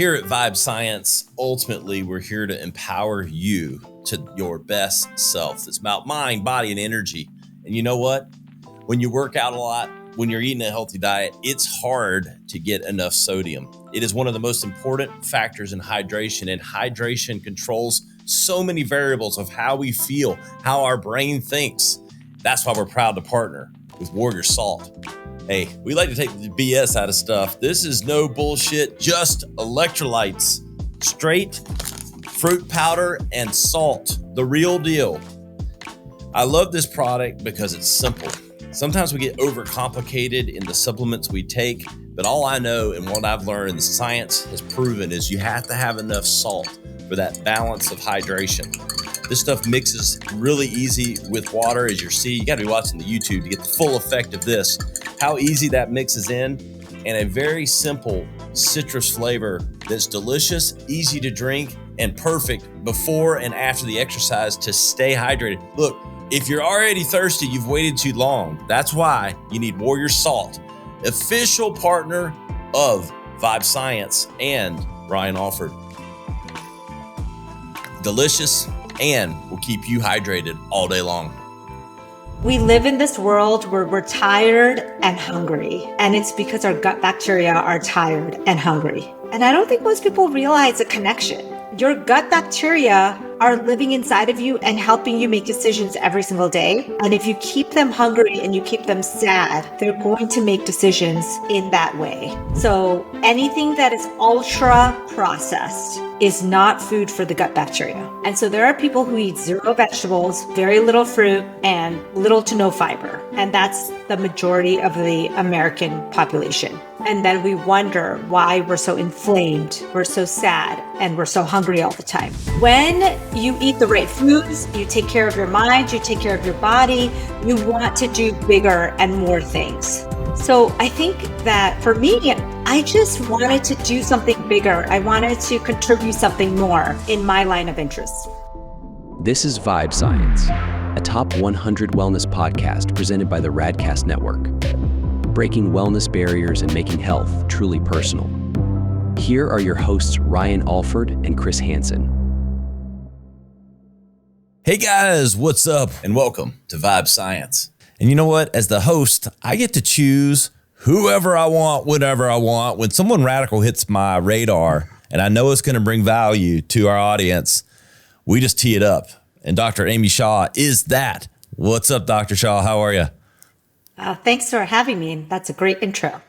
Here at Vibe Science, ultimately, we're here to empower you to your best self. It's about mind, body, and energy. And you know what? When you work out a lot, when you're eating a healthy diet, it's hard to get enough sodium. It is one of the most important factors in hydration, and hydration controls so many variables of how we feel, how our brain thinks. That's why we're proud to partner with Warrior Salt. Hey, we like to take the BS out of stuff. This is no bullshit, just electrolytes, straight fruit powder and salt, the real deal. I love this product because it's simple. Sometimes we get overcomplicated in the supplements we take, but all I know and what I've learned and the science has proven is you have to have enough salt for that balance of hydration. This stuff mixes really easy with water, as you see. You got to be watching the YouTube to get the full effect of this. How easy that mixes in, and a very simple citrus flavor that's delicious, easy to drink, and perfect before and after the exercise to stay hydrated. Look, if you're already thirsty, you've waited too long. That's why you need Warrior Salt, official partner of Vibe Science and Ryan Alford. Delicious and will keep you hydrated all day long. We live in this world where we're tired and hungry, and it's because our gut bacteria are tired and hungry. And I don't think most people realize the connection. Your gut bacteria are living inside of you and helping you make decisions every single day. And if you keep them hungry and you keep them sad, they're going to make decisions in that way. So anything that is ultra processed is not food for the gut bacteria. And so there are people who eat zero vegetables, very little fruit, and little to no fiber. And that's the majority of the American population. And then we wonder why we're so inflamed, we're so sad, and we're so hungry all the time. When you eat the right foods, you take care of your mind, you take care of your body, you want to do bigger and more things. So I think that for me, I just wanted to do something bigger. I wanted to contribute something more in my line of interest. This is Vibe Science, a top 100 wellness podcast presented by the Radcast Network, breaking wellness barriers and making health truly personal. Here are your hosts, Ryan Alford and Chris Hansen. Hey guys, what's up? And welcome to Vibe Science. And you know what? As the host, I get to choose whoever I want, whatever I want. When someone radical hits my radar and I know it's going to bring value to our audience, we just tee it up. And Dr. Amy Shah is that. What's up, Dr. Shah? How are you? Thanks for having me. That's a great intro.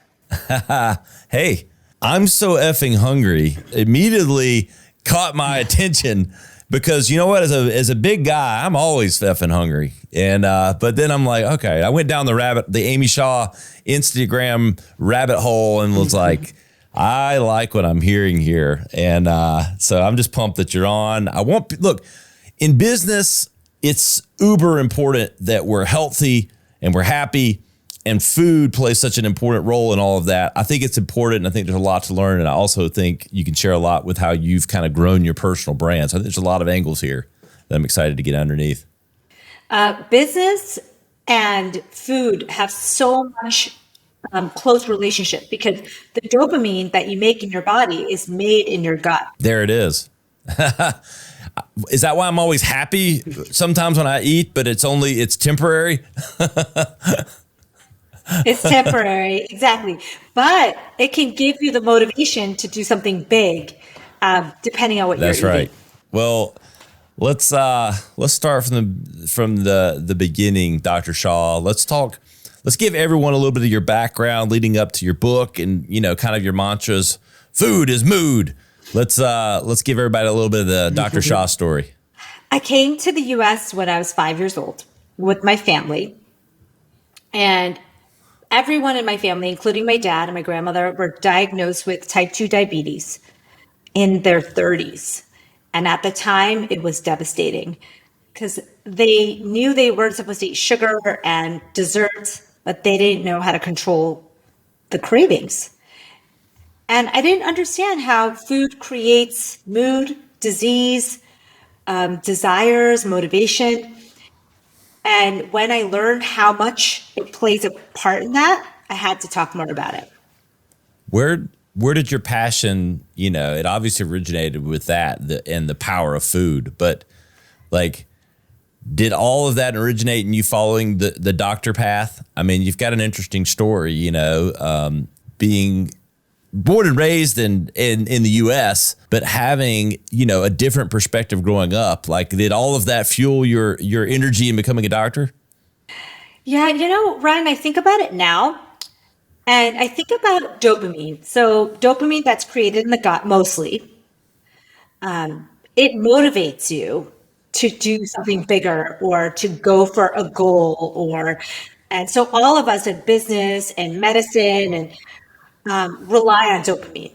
Hey, I'm so effing hungry. Immediately caught my attention because you know what? As a big guy, I'm always effing hungry. And but then I'm like, okay, I went down the Amy Shah Instagram rabbit hole and was like, I like what I'm hearing here. And so I'm just pumped that you're on. Look, in business, it's uber important that we're healthy and we're happy, and food plays such an important role in all of that. I think it's important, and I think there's a lot to learn, and I also think you can share a lot with how you've kind of grown your personal brand. So I think there's a lot of angles here that I'm excited to get underneath. Business and food have so much close relationship because the dopamine that you make in your body is made in your gut. There it is. Is that why I'm always happy sometimes when I eat, but it's temporary? It's temporary, exactly. But it can give you the motivation to do something big, depending on what you're eating. That's right. Well, let's start from the beginning, Dr. Shah. Let's give everyone a little bit of your background leading up to your book and, you know, kind of your mantras. Food is mood. Let's give everybody a little bit of the Dr. Shah story. I came to the U.S. when I was 5 years old with my family, and everyone in my family, including my dad and my grandmother, were diagnosed with type 2 diabetes in their 30s. And at the time, it was devastating because they knew they weren't supposed to eat sugar and desserts, but they didn't know how to control the cravings. And I didn't understand how food creates mood, disease, desires, motivation. And when I learned how much it plays a part in that, I had to talk more about it. Where where did your passion, it obviously originated with that and the power of food, but like, did all of that originate in you following the doctor path? I mean, you've got an interesting story, being born and raised in the U.S., but having, a different perspective growing up. Like, did all of that fuel your energy in becoming a doctor? Yeah, Ryan, I think about it now, and I think about dopamine. So dopamine that's created in the gut mostly, it motivates you to do something bigger or to go for a goal and so all of us in business and medicine and rely on dopamine.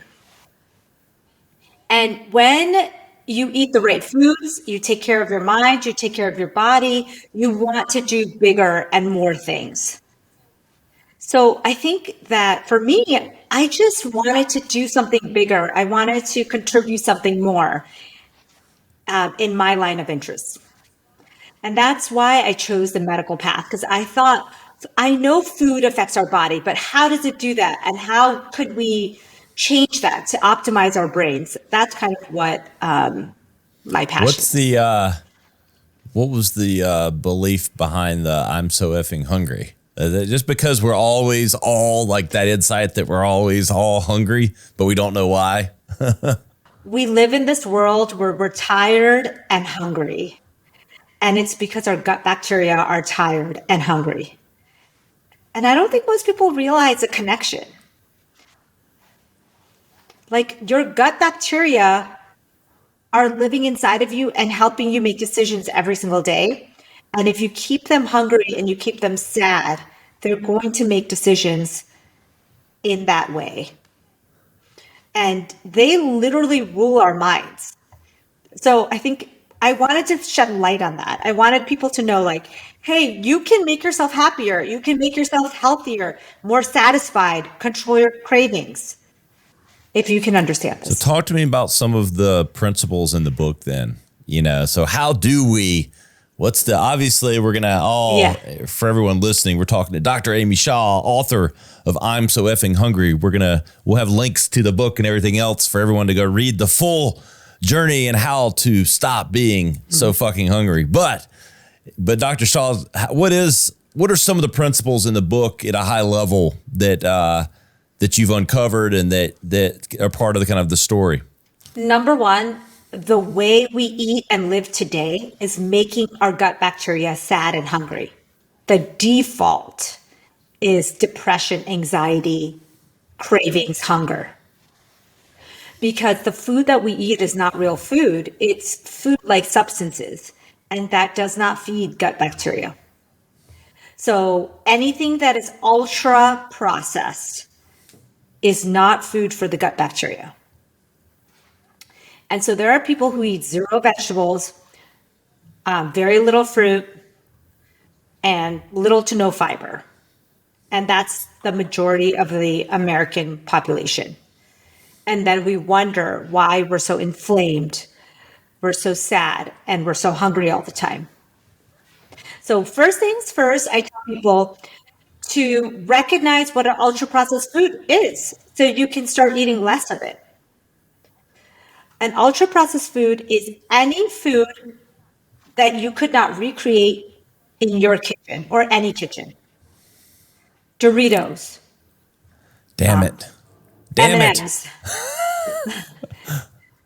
And when you eat the right foods, you take care of your mind, you take care of your body, you want to do bigger and more things. So I think that for me, I just wanted to do something bigger. I wanted to contribute something more in my line of interest. And that's why I chose the medical path, because I thought, I know food affects our body, but how does it do that? And how could we change that to optimize our brains? That's kind of what my passion is. What was the belief behind the I'm so effing hungry? Just because we're always all like that insight that we're always all hungry, but we don't know why. We live in this world where we're tired and hungry. And it's because our gut bacteria are tired and hungry. And I don't think most people realize the connection. Like, your gut bacteria are living inside of you and helping you make decisions every single day. And if you keep them hungry and you keep them sad, they're going to make decisions in that way. And they literally rule our minds. So I think I wanted to shed light on that. I wanted people to know, like, hey, you can make yourself happier. You can make yourself healthier, more satisfied, control your cravings, if you can understand this. So talk to me about some of the principles in the book then. So how do we, obviously we're going to for everyone listening, we're talking to Dr. Amy Shah, author of I'm So Effing Hungry. We'll have links to the book and everything else for everyone to go read the full journey and how to stop being so fucking hungry. But Dr. Shah, what are some of the principles in the book at a high level that you've uncovered and that are part of the kind of the story? Number one, the way we eat and live today is making our gut bacteria sad and hungry. The default is depression, anxiety, cravings, hunger. Because the food that we eat is not real food. It's food like substances, and that does not feed gut bacteria. So anything that is ultra processed is not food for the gut bacteria. And so there are people who eat zero vegetables, very little fruit, and little to no fiber. And that's the majority of the American population. And then we wonder why we're so inflamed, we're so sad, and we're so hungry all the time. So first things first, I tell people to recognize what an ultra-processed food is so you can start eating less of it. An ultra-processed food is any food that you could not recreate in your kitchen or any kitchen. Doritos. Damn it. M&Ms.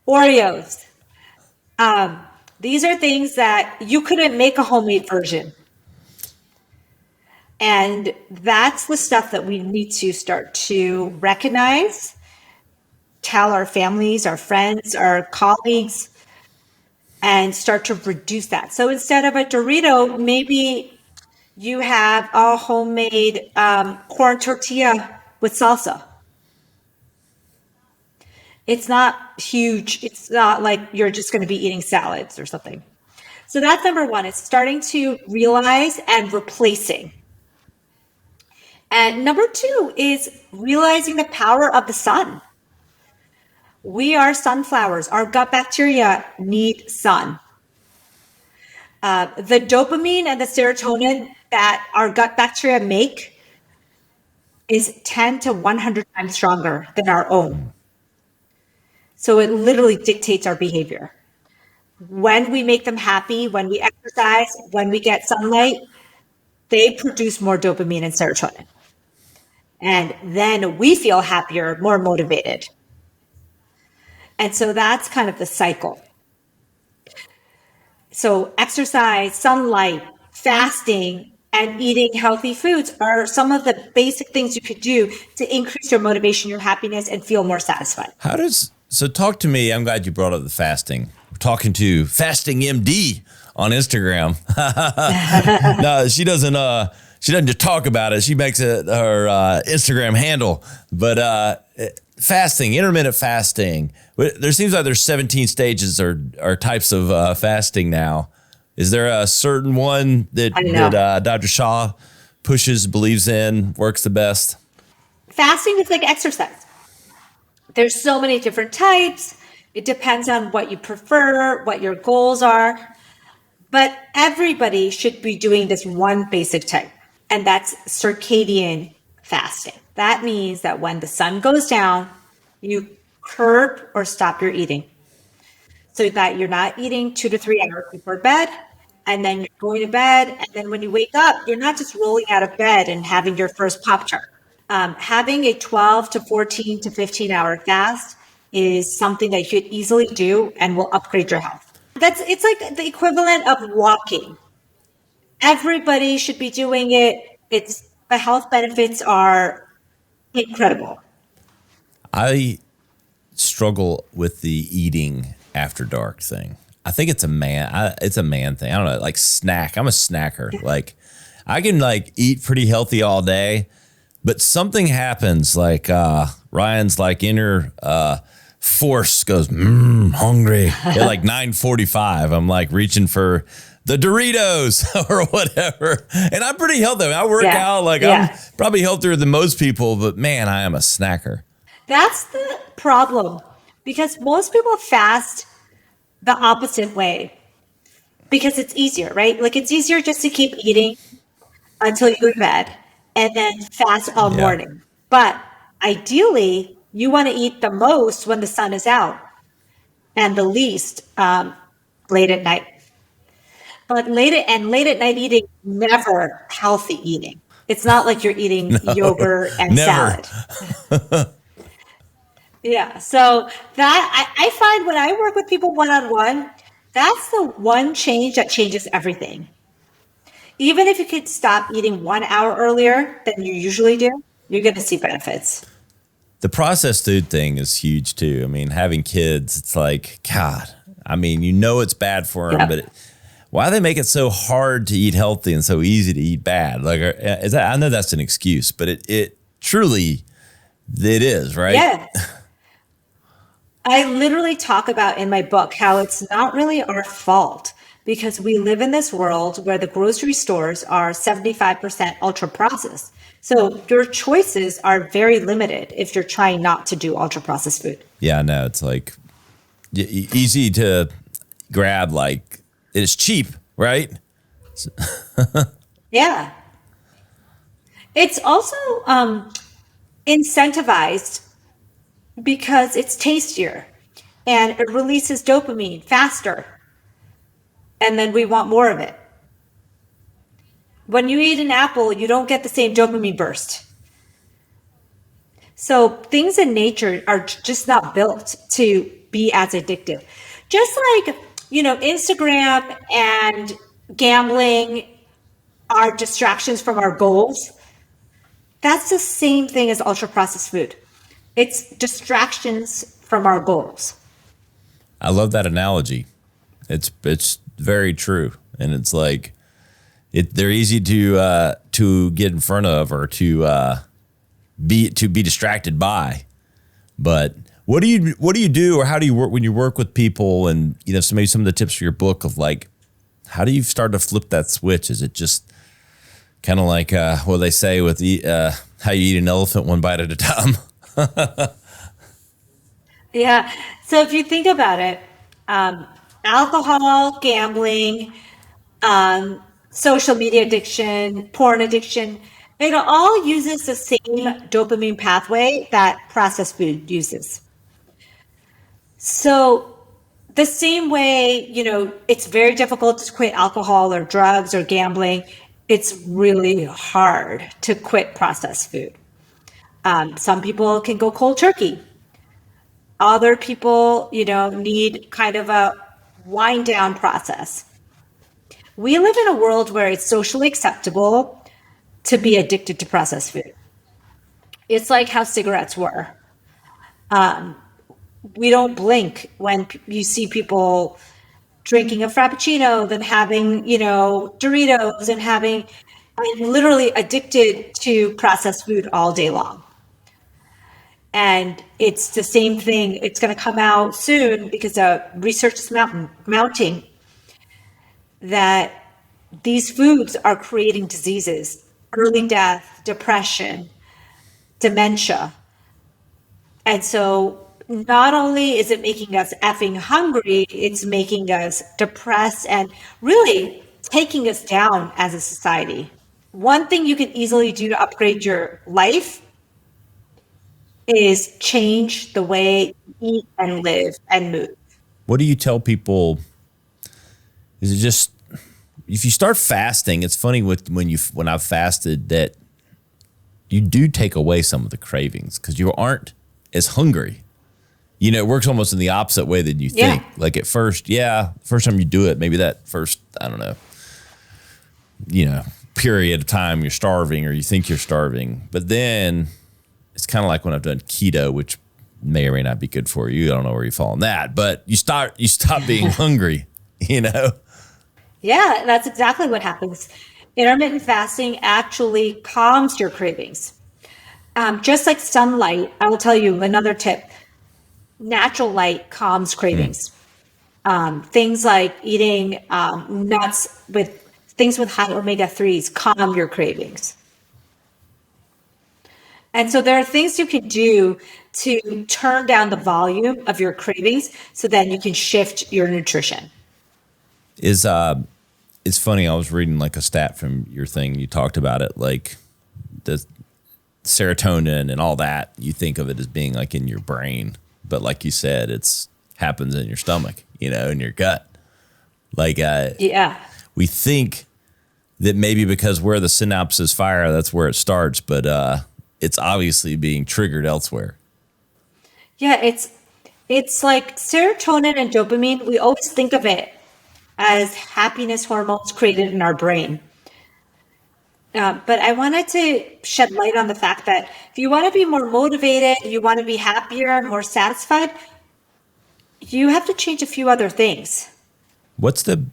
Oreos. These are things that you couldn't make a homemade version. And that's the stuff that we need to start to recognize, tell our families, our friends, our colleagues, and start to reduce that. So instead of a Dorito, maybe you have a homemade corn tortilla with salsa. It's not huge. It's not like you're just going to be eating salads or something. So that's number one. It's starting to realize and replacing. And number two is realizing the power of the sun. We are sunflowers. Our gut bacteria need sun. The dopamine and the serotonin that our gut bacteria make is 10 to 100 times stronger than our own. So it literally dictates our behavior. When we make them happy, when we exercise, when we get sunlight, they produce more dopamine and serotonin. And then we feel happier, more motivated. And so that's kind of the cycle. So exercise, sunlight, fasting, and eating healthy foods are some of the basic things you could do to increase your motivation, your happiness, and feel more satisfied. So talk to me. I'm glad you brought up the fasting. We're talking to Fasting MD on Instagram. No, she doesn't just talk about it. She makes it her Instagram handle. But fasting, intermittent fasting. There seems like there's 17 stages or types of fasting now. Is there a certain one that Dr. Shah believes in, works the best? Fasting is like exercise. There's so many different types. It depends on what you prefer, what your goals are. But everybody should be doing this one basic type, and that's circadian fasting. That means that when the sun goes down, you curb or stop your eating so that you're not eating 2 to 3 hours before bed, and then you're going to bed. And then when you wake up, you're not just rolling out of bed and having your first Pop-Tart. Having a 12 to 14 to 15 hour fast is something that you could easily do and will upgrade your health. It's like the equivalent of walking. Everybody should be doing it. The health benefits are incredible. I struggle with the eating after dark thing. I think it's a man thing. I don't know, like snack. I'm a snacker. Like I can like eat pretty healthy all day, but something happens like Ryan's like inner force goes, hungry at like 9:45. I'm like reaching for the Doritos or whatever. And I'm pretty healthy. I work out. I'm probably healthier than most people, but man, I am a snacker. That's the problem, because most people fast the opposite way because it's easier, right? Like it's easier just to keep eating until you go to bed and then fast all morning. But ideally, you want to eat the most when the sun is out and the least late at night. But late at night eating, never healthy eating. It's not like you're eating yogurt and salad. Yeah. So that I find when I work with people one-on-one, that's the one change that changes everything. Even if you could stop eating 1 hour earlier than you usually do, you're going to see benefits. The processed food thing is huge too. I mean, having kids, it's like, God, I mean, you know it's bad for them, but why do they make it so hard to eat healthy and so easy to eat bad? Like, I know that's an excuse, but it truly, it is, right? Yeah. I literally talk about in my book how it's not really our fault, because we live in this world where the grocery stores are 75% ultra processed. So your choices are very limited if you're trying not to do ultra processed food. Yeah, no, it's like easy to grab, like it's cheap, right? Yeah. It's also incentivized because it's tastier and it releases dopamine faster. And then we want more of it. When you eat an apple, you don't get the same dopamine burst. So things in nature are just not built to be as addictive. Just like, Instagram and gambling are distractions from our goals. That's the same thing as ultra processed food. It's distractions from our goals. I love that analogy. It's very true, and it's like they're easy to get in front of or to be distracted by. But what do you do, or how do you work when you work with people? And so maybe some of the tips for your book of like, how do you start to flip that switch? Is it just kind of like what they say with how you eat an elephant one bite at a time? Yeah. So if you think about it, alcohol, gambling, social media addiction, porn addiction, It all uses the same dopamine pathway that processed food uses. So the same way, it's very difficult to quit alcohol or drugs or gambling. It's really hard to quit processed food. Some people can go cold turkey. Other people, need kind of a wind down process. We live in a world where it's socially acceptable to be addicted to processed food. It's like how cigarettes were. We don't blink when you see people drinking a Frappuccino, then having, Doritos I'm literally addicted to processed food all day long. And it's the same thing. It's going to come out soon because research is mounting that these foods are creating diseases, early death, depression, dementia. And so not only is it making us effing hungry, it's making us depressed and really taking us down as a society. One thing you can easily do to upgrade your life is change the way you eat and live and move. What do you tell people? Is it just, if you start fasting, it's funny when I've fasted that you do take away some of the cravings because you aren't as hungry. It works almost in the opposite way than you think. Like at first, first time you do it, maybe that first, I don't know, period of time you're starving or you think you're starving. But then it's kind of like when I've done keto, which may or may not be good for you. I don't know where you fall on that, but you stop being hungry, Yeah, that's exactly what happens. Intermittent fasting actually calms your cravings. Just like sunlight, I will tell you another tip. Natural light calms cravings. Things like eating nuts with things with high omega-3s calm your cravings. And so there are things you can do to turn down the volume of your cravings so then you can shift your nutrition. It's funny. I was reading like a stat from your thing. You talked about it, like the serotonin and all that. You think of it as being like in your brain, but like you said, it's happens in your stomach, in your gut. Like, we think that maybe because where the synapses fire, that's where it starts, but it's obviously being triggered elsewhere. Yeah, it's like serotonin and dopamine. We always think of it as happiness hormones created in our brain. But I wanted to shed light on the fact that if you want to be more motivated, you want to be happier, more satisfied, you have to change a few other things. What's the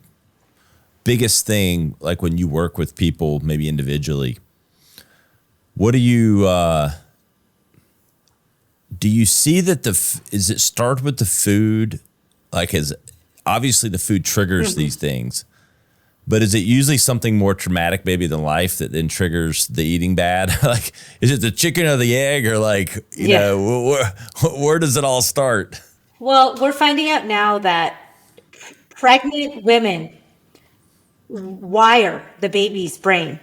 biggest thing, like when you work with people, maybe individually, what do you see that is it start with the food? Like, obviously the food triggers these things, but is it usually something more traumatic maybe than life that then triggers the eating bad? Like, is it the chicken or the egg, or like, where does it all start? Well, we're finding out now that pregnant women wire the baby's brain.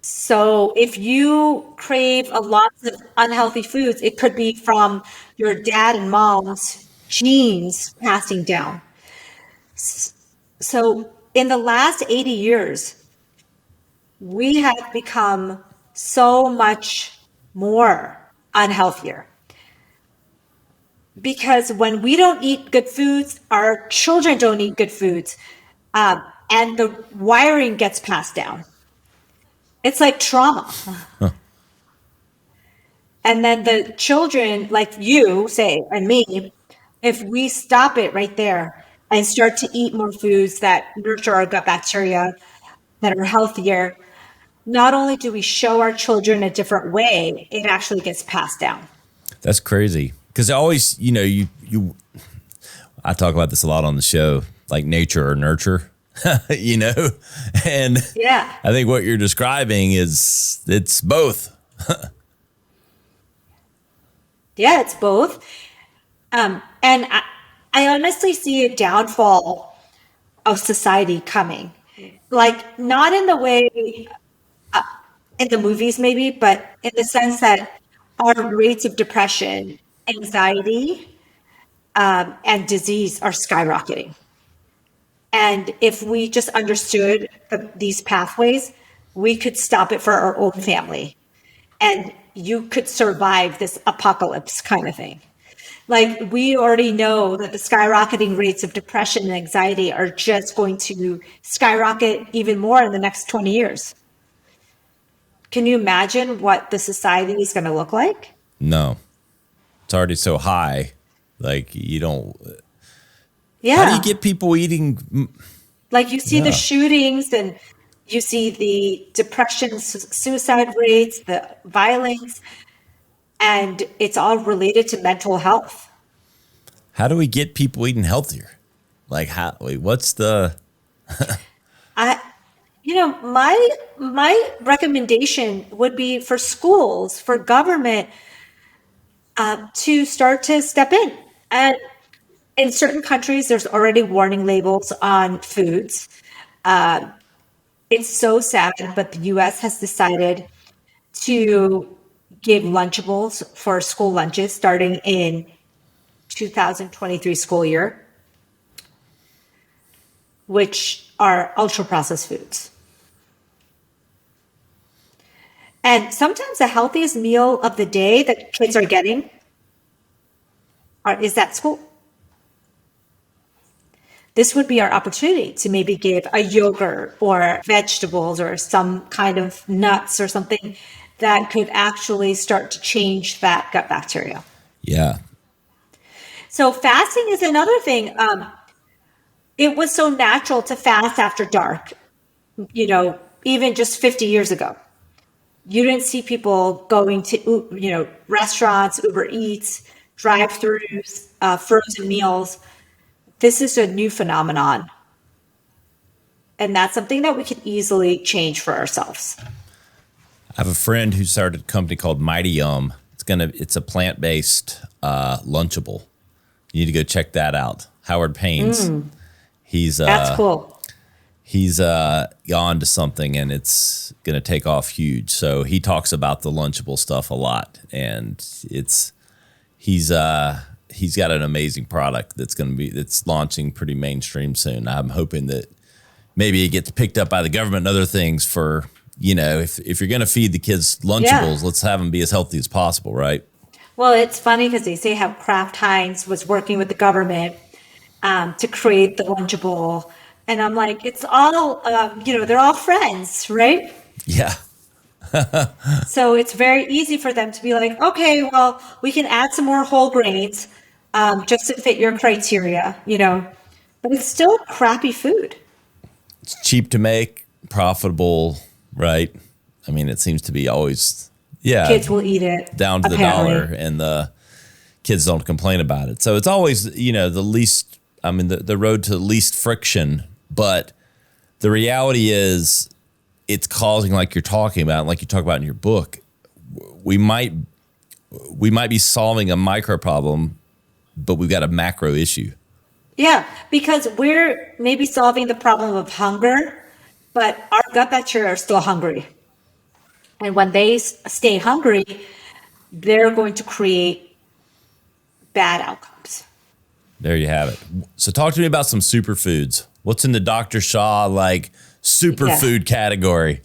So if you crave a lot of unhealthy foods, it could be from your dad and mom's genes passing down. So in the last 80 years, we have become so much more unhealthier. Because when we don't eat good foods, our children don't eat good foods, and the wiring gets passed down. It's like trauma. Huh. And then the children, like you say, and me, if we stop it right there and start to eat more foods that nurture our gut bacteria, that are healthier, not only do we show our children a different way, it actually gets passed down. That's crazy. Because I always, I talk about this a lot on the show, like nature or nurture. And Yeah. I think what you're describing it's both. Yeah, it's both. And I honestly see a downfall of society coming. Like, not in the way in the movies maybe, but in the sense that our rates of depression, anxiety, and disease are skyrocketing. And if we just understood these pathways, we could stop it for our own family. And you could survive this apocalypse kind of thing. Like, we already know that the skyrocketing rates of depression and anxiety are just going to skyrocket even more in the next 20 years. Can you imagine what the society is going to look like? No, it's already so high. Like, you don't. Yeah. How do you get people eating? Like, you see the shootings, and you see the depression, suicide rates, the violence, and it's all related to mental health. How do we get people eating healthier? Like, what's the? My recommendation would be for schools, for government, to start to step in. And in certain countries, there's already warning labels on foods. It's so sad, but the U.S. has decided to give Lunchables for school lunches starting in 2023 school year, which are ultra-processed foods. And sometimes the healthiest meal of the day that kids are getting is at school. This would be our opportunity to maybe give a yogurt or vegetables or some kind of nuts or something that could actually start to change that gut bacteria. Yeah. So fasting is another thing. It was so natural to fast after dark, even just 50 years ago. You didn't see people going to, restaurants, Uber Eats, drive-thrus, frozen meals. This is a new phenomenon. And that's something that we can easily change for ourselves. I have a friend who started a company called Mighty Yum. It's a plant-based Lunchable. You need to go check that out. Howard Payne's. That's cool. He's gone to something, and it's going to take off huge. So he talks about the Lunchable stuff a lot, and he's got an amazing product that's launching pretty mainstream soon. I'm hoping that maybe it gets picked up by the government and other things for, if you're going to feed the kids Lunchables, let's have them be as healthy as possible, right? Well, it's funny because they say how Kraft Heinz was working with the government to create the Lunchable. And I'm like, it's all, they're all friends, right? Yeah. So it's very easy for them to be like, okay, well, we can add some more whole grains just to fit your criteria, but it's still crappy food. It's cheap to make, profitable, right? I mean, it seems to be always, kids will eat it. Down to apparently. the dollar, and the kids don't complain about it. So it's always, the least, the road to the least friction. But the reality is it's causing, like you're talking about, like you talk about in your book, we might be solving a micro problem, but we've got a macro issue. Yeah, because we're maybe solving the problem of hunger, but our gut bacteria are still hungry. And when they stay hungry, they're going to create bad outcomes. There you have it. So talk to me about some superfoods. What's in the Dr. Shah superfood category?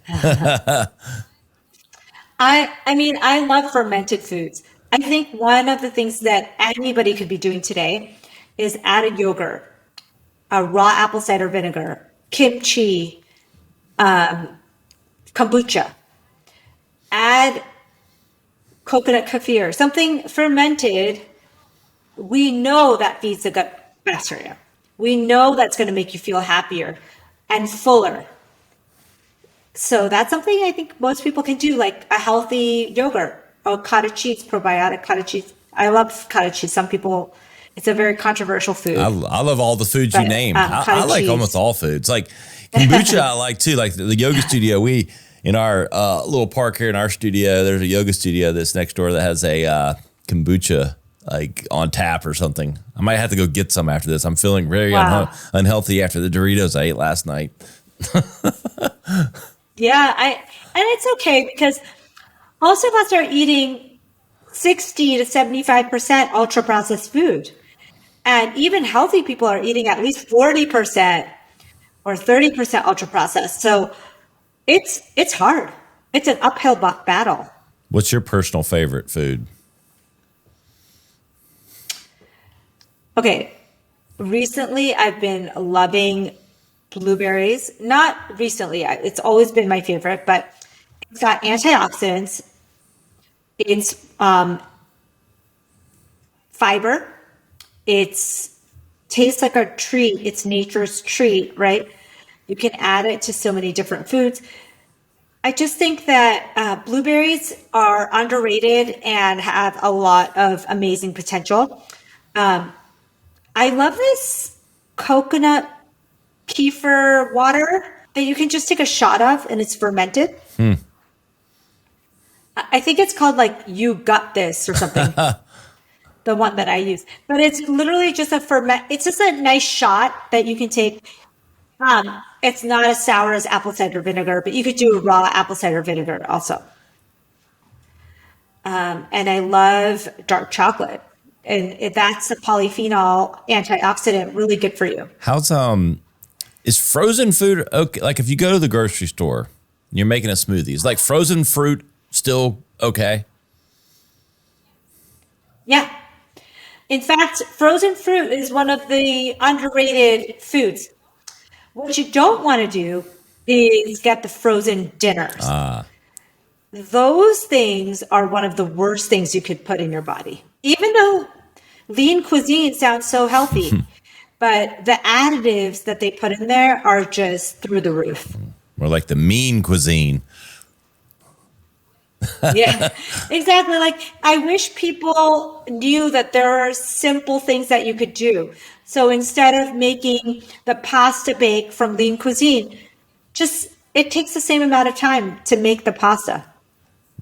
I love fermented foods. I think one of the things that anybody could be doing today is add a yogurt, a raw apple cider vinegar, kimchi, kombucha, add coconut kefir, something fermented. We know that feeds the gut bacteria. We know that's going to make you feel happier and fuller. So that's something I think most people can do, like a healthy yogurt or cottage cheese, probiotic cottage cheese. I love cottage cheese. Some people, it's a very controversial food. I love all the foods you named. I like almost all foods. Like kombucha, I like too. Like the yoga studio, in our little park here in our studio, there's a yoga studio that's next door that has a kombucha like on tap or something. I might have to go get some after this. I'm feeling very unhealthy after the Doritos I ate last night. Yeah, and it's okay because most of us are eating 60 to 75% ultra processed food. And even healthy people are eating at least 40% or 30% ultra processed. So it's hard. It's an uphill battle. What's your personal favorite food? Okay. Recently, I've been loving blueberries. Not recently. It's always been my favorite, but it's got antioxidants. It's fiber. It's tastes like a treat. It's nature's treat, right? You can add it to so many different foods. I just think that blueberries are underrated and have a lot of amazing potential. I love this coconut kefir water that you can just take a shot of, and it's fermented. I think it's called like You Got This or something. The one that I use, but it's literally just it's just a nice shot that you can take. It's not as sour as apple cider vinegar, but you could do a raw apple cider vinegar also. And I love dark chocolate, and that's a polyphenol antioxidant, really good for you. How's is frozen food okay? Like if you go to the grocery store and you're making a smoothie, is like frozen fruit still okay? Yeah. In fact, frozen fruit is one of the underrated foods. What you don't want to do is get the frozen dinners. Those things are one of the worst things you could put in your body. Even though lean cuisine sounds so healthy, but the additives that they put in there are just through the roof. Or like the mean cuisine. Yeah, exactly. Like I wish people knew that there are simple things that you could do. So instead of making the pasta bake from lean cuisine, just it takes the same amount of time to make the pasta.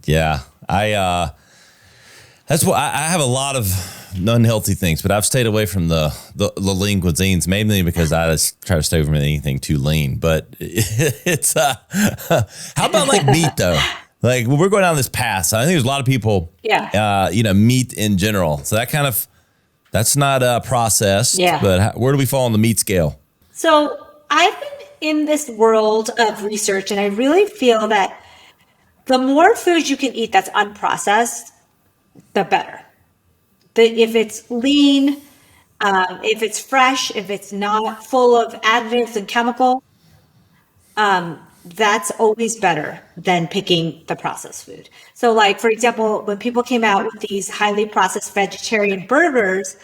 Yeah, that's what I have a lot of unhealthy things, but I've stayed away from the lean cuisines mainly because I just try to stay away from anything too lean. But it's how about like meat though? Like when we're going down this path, I think there's a lot of people, meat in general. So that's not processed. Yeah. But where do we fall on the meat scale? So I've been in this world of research, and I really feel that the more food you can eat that's unprocessed, the better. If it's lean, if it's fresh, if it's not full of additives and chemical, that's always better than picking the processed food. So like, for example, when people came out with these highly processed vegetarian burgers,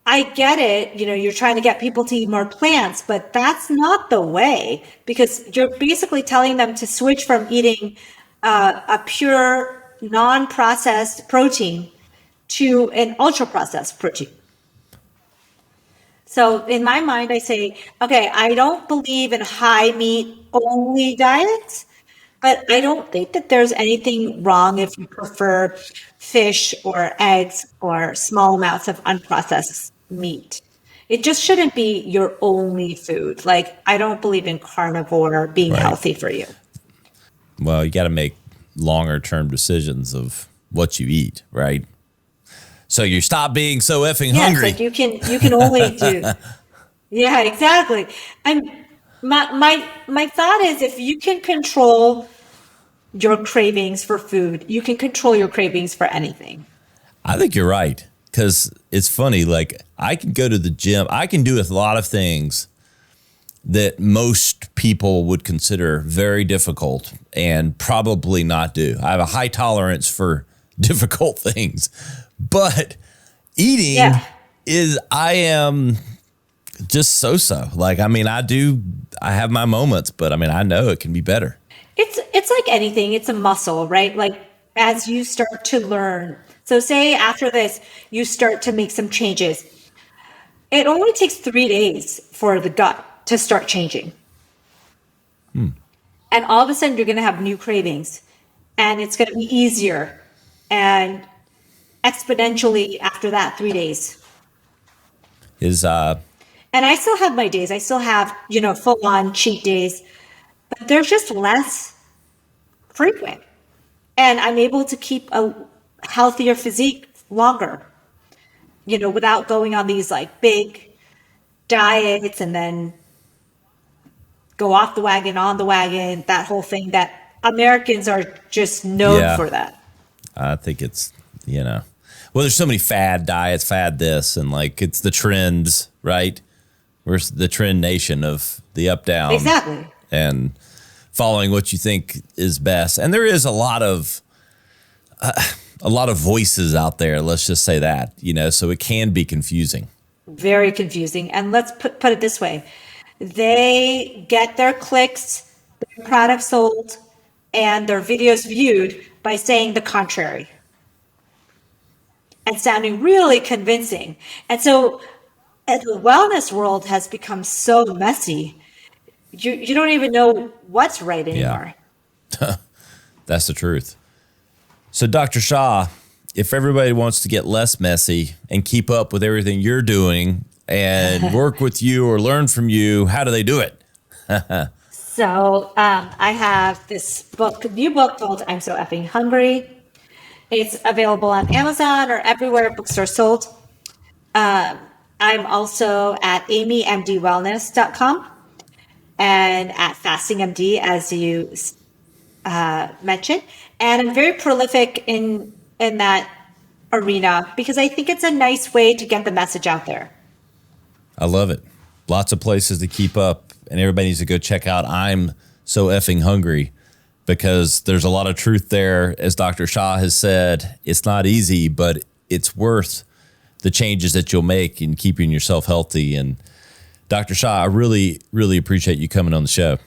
I get it. You're trying to get people to eat more plants, but that's not the way, because you're basically telling them to switch from eating a pure non-processed protein to an ultra-processed protein. So in my mind, I say, okay, I don't believe in high meat only diets, but I don't think that there's anything wrong if you prefer fish or eggs or small amounts of unprocessed meat. It just shouldn't be your only food. Like, I don't believe in carnivore being healthy for you. Well, you got to make longer term decisions of what you eat, right? So you stop being so effing hungry. Like you can only do. Yeah, exactly. My thought is, if you can control your cravings for food, you can control your cravings for anything. I think you're right, because it's funny. Like I can go to the gym. I can do a lot of things that most people would consider very difficult and probably not do. I have a high tolerance for difficult things, but eating I am just so. Like, I mean, I have my moments, but I mean, I know it can be better. It's like anything. It's a muscle, right? Like as you start to learn. So say after this, you start to make some changes. It only takes 3 days for the gut to start changing. And all of a sudden you're going to have new cravings, and it's going to be easier. And exponentially after that, 3 days. And I still have my days. I still have, full on cheat days. but they're just less frequent. And I'm able to keep a healthier physique longer, without going on these like big diets and then go off the wagon, on the wagon, that whole thing that Americans are just known for that. I think it's, well, there's so many fad diets, fad this, and like it's the trends, right? We're the trend nation of the up down. Exactly. And following what you think is best. And there is a lot of voices out there, let's just say that, so it can be confusing. Very confusing. And let's put it this way. They get their clicks, their products sold, and their videos viewed by saying the contrary and sounding really convincing. And so the wellness world has become so messy. You don't even know what's right anymore. Yeah. That's the truth. So Dr. Shah, if everybody wants to get less messy and keep up with everything you're doing and work with you or learn from you, how do they do it? So I have this new book called I'm So Effing Hungry. It's available on Amazon or everywhere books are sold. I'm also at amymdwellness.com and at FastingMD, as you mentioned. And I'm very prolific in that arena because I think it's a nice way to get the message out there. I love it. Lots of places to keep up, and everybody needs to go check out I'm So Effing Hungry, because there's a lot of truth there. As Dr. Shah has said, it's not easy, but it's worth the changes that you'll make in keeping yourself healthy. And Dr. Shah, I really, really appreciate you coming on the show.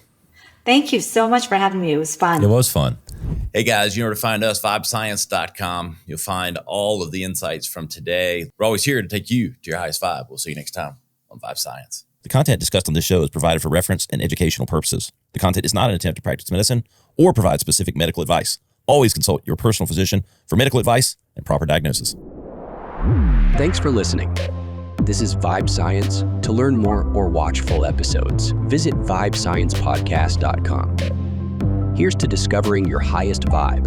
Thank you so much for having me. It was fun. It was fun. Hey guys, you know where to find us, vibescience.com. You'll find all of the insights from today. We're always here to take you to your highest vibe. We'll see you next time on Vibe Science. The content discussed on this show is provided for reference and educational purposes. The content is not an attempt to practice medicine or provide specific medical advice. Always consult your personal physician for medical advice and proper diagnosis. Thanks for listening. This is Vibe Science. To learn more or watch full episodes, visit vibesciencepodcast.com. Here's to discovering your highest vibe